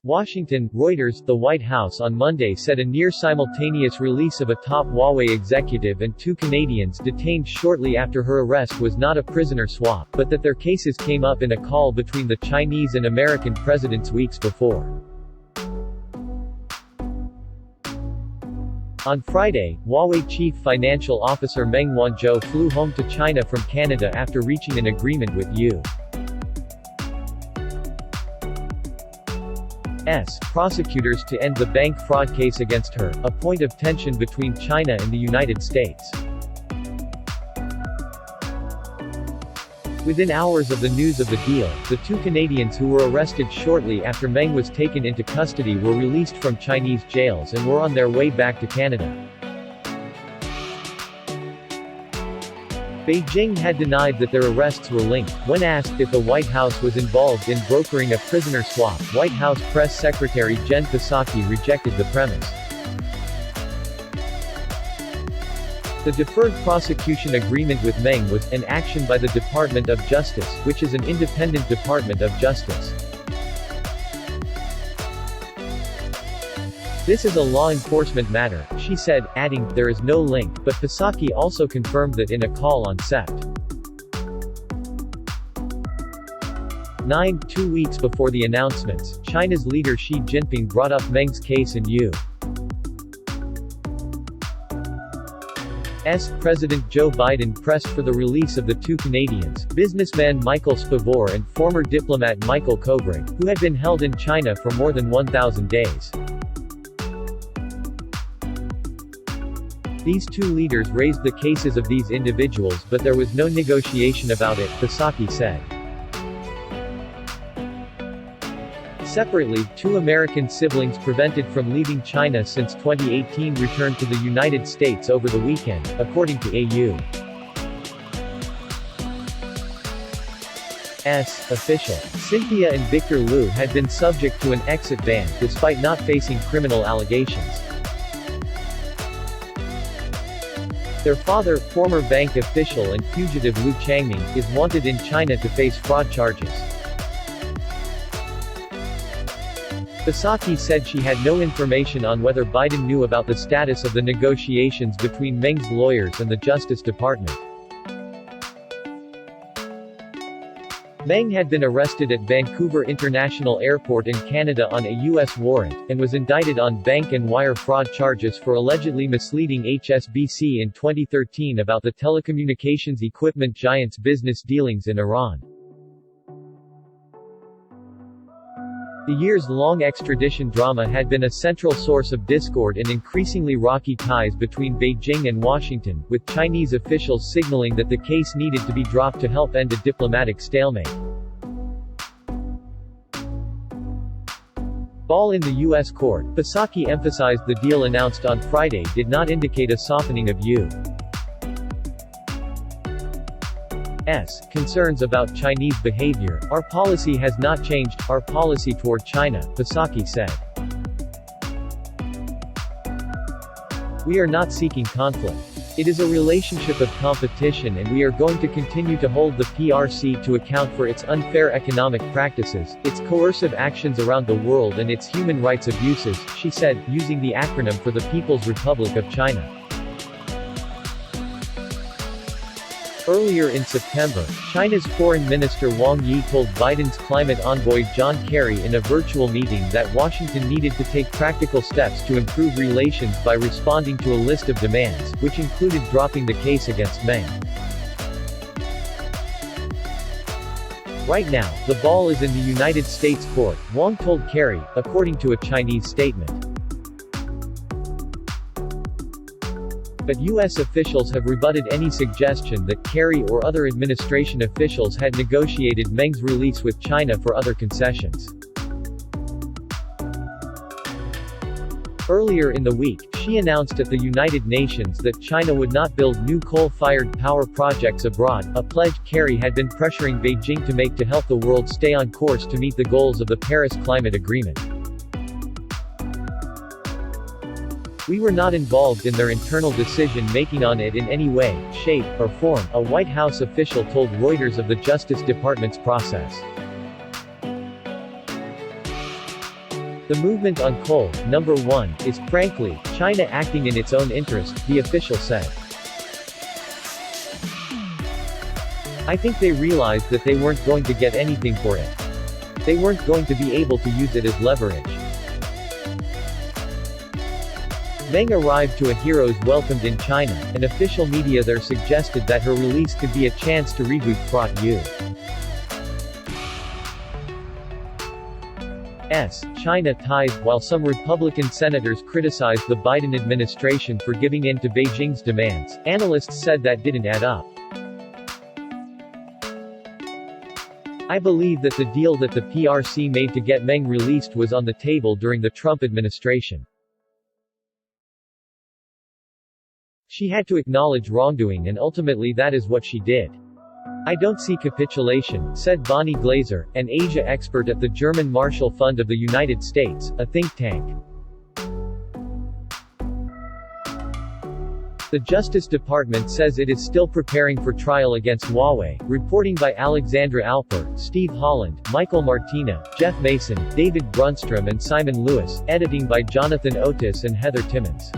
Washington, Reuters. The White House on Monday said a near-simultaneous release of a top Huawei executive and two Canadians detained shortly after her arrest was not a prisoner swap, but that their cases came up in a call between the Chinese and American presidents weeks before. On Friday, Huawei Chief Financial Officer Meng flew home to China from Canada after reaching an agreement with U.S. prosecutors to end the bank fraud case against her, a point of tension between China and the United States. Within hours of the news of the deal, the two Canadians who were arrested shortly after Meng was taken into custody were released from Chinese jails and were on their way back to Canada. Beijing had denied that their arrests were linked. When asked if the White House was involved in brokering a prisoner swap, White House Press Secretary Jen Psaki rejected the premise. The deferred prosecution agreement with Meng was an action by the Department of Justice, which is an independent Department of Justice. This is a law enforcement matter, she said, adding, there is no link, but Psaki also confirmed that in a call on Sept. 9, 2 weeks before the announcements, China's leader Xi Jinping brought up Meng's case in U.S. President Joe Biden pressed for the release of the two Canadians, businessman Michael Spavor and former diplomat Michael Kovrig, who had been held in China for more than 1,000 days. These two leaders raised the cases of these individuals but there was no negotiation about it, Psaki said. Separately, two American siblings prevented from leaving China since 2018 returned to the United States over the weekend, according to A.U.'s official. Cynthia and Victor Liu had been subject to an exit ban, despite not facing criminal allegations. Their father, former bank official and fugitive Liu Changming, is wanted in China to face fraud charges. Psaki said she had no information on whether Biden knew about the status of the negotiations between Meng's lawyers and the Justice Department. Meng had been arrested at Vancouver International Airport in Canada on a U.S. warrant, and was indicted on bank and wire fraud charges for allegedly misleading HSBC in 2013 about the telecommunications equipment giant's business dealings in Iran. The years-long extradition drama had been a central source of discord and increasingly rocky ties between Beijing and Washington, with Chinese officials signaling that the case needed to be dropped to help end a diplomatic stalemate. Ball in the U.S. court, Psaki emphasized the deal announced on Friday did not indicate a softening of U.S. concerns about Chinese behavior. Our policy has not changed, our policy toward China, Psaki said. We are not seeking conflict. It is a relationship of competition and we are going to continue to hold the PRC to account for its unfair economic practices, its coercive actions around the world and its human rights abuses, she said, using the acronym for the People's Republic of China. Earlier in September, China's Foreign Minister Wang Yi told Biden's climate envoy John Kerry in a virtual meeting that Washington needed to take practical steps to improve relations by responding to a list of demands, which included dropping the case against Meng. Right now, the ball is in the United States court, Wang told Kerry, according to a Chinese statement. But U.S. officials have rebutted any suggestion that Kerry or other administration officials had negotiated Meng's release with China for other concessions. Earlier in the week, she announced at the United Nations that China would not build new coal-fired power projects abroad, a pledge Kerry had been pressuring Beijing to make to help the world stay on course to meet the goals of the Paris Climate Agreement. We were not involved in their internal decision-making on it in any way, shape, or form, a White House official told Reuters of the Justice Department's process. The movement on coal, number 1, is, frankly, China acting in its own interest, the official said. I think they realized that they weren't going to get anything for it. They weren't going to be able to use it as leverage. Meng arrived to a hero's welcomed in China, and official media there suggested that her release could be a chance to reboot China ties. While some Republican senators criticized the Biden administration for giving in to Beijing's demands, analysts said that didn't add up. I believe that the deal that the PRC made to get Meng released was on the table during the Trump administration. She had to acknowledge wrongdoing and ultimately that is what she did. I don't see capitulation, said Bonnie Glaser, an Asia expert at the German Marshall Fund of the United States, a think tank. The Justice Department says it is still preparing for trial against Huawei. Reporting by Alexandra Alper, Steve Holland, Michael Martina, Jeff Mason, David Brunstrom and Simon Lewis. Editing by Jonathan Otis and Heather Timmons.